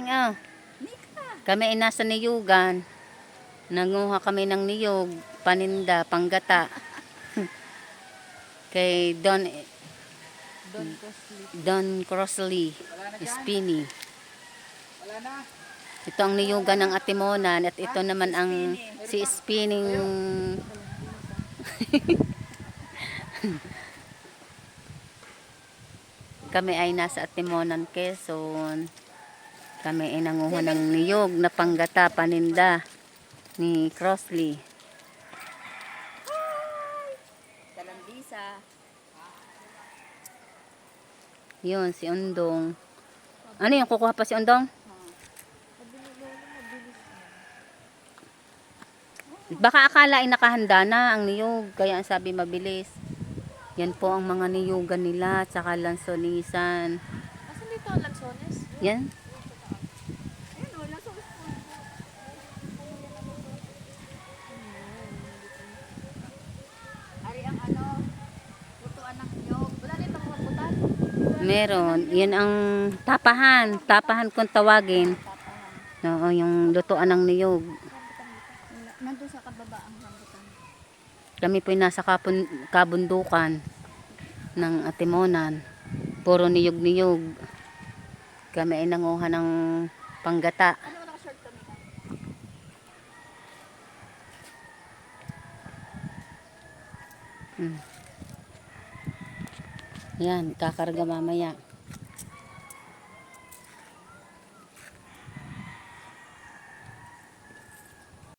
Ning kami ay nasa niyugan. Nanguha kami ng niyog, paninda, panggata. Kay Don Crossley, Spinny. Ito ang niyugan ng Atimonan at ito naman ang si Spinning. Kami ay nasa Atimonan, Quezon. Kami ay nanguha ng niyog na panggata, paninda ni Crossley. Talambisa. Yun, si Undong. Ano yung kukuha pa si Undong? Baka akala ay nakahanda na ang niyog, kaya ang sabi mabilis. Yan po ang mga niyugan nila, tsaka lansonisan. Asan dito ang lansones? Yan. Ayun o, lansones po. Ari ang lutuan ng niyog. Wala dito mga butan. Meron. Yan ang tapahan. Tapahan kung tawagin. Oo, yung lutuan ng niyog. Nandun sa kababa ang rambutan. Kami po nasa kabundukan ng Atimonan. Puro niyog-niyog. Kami ay nanguha ng panggata. Ano naka-short kami? Yan, kakarga mamaya.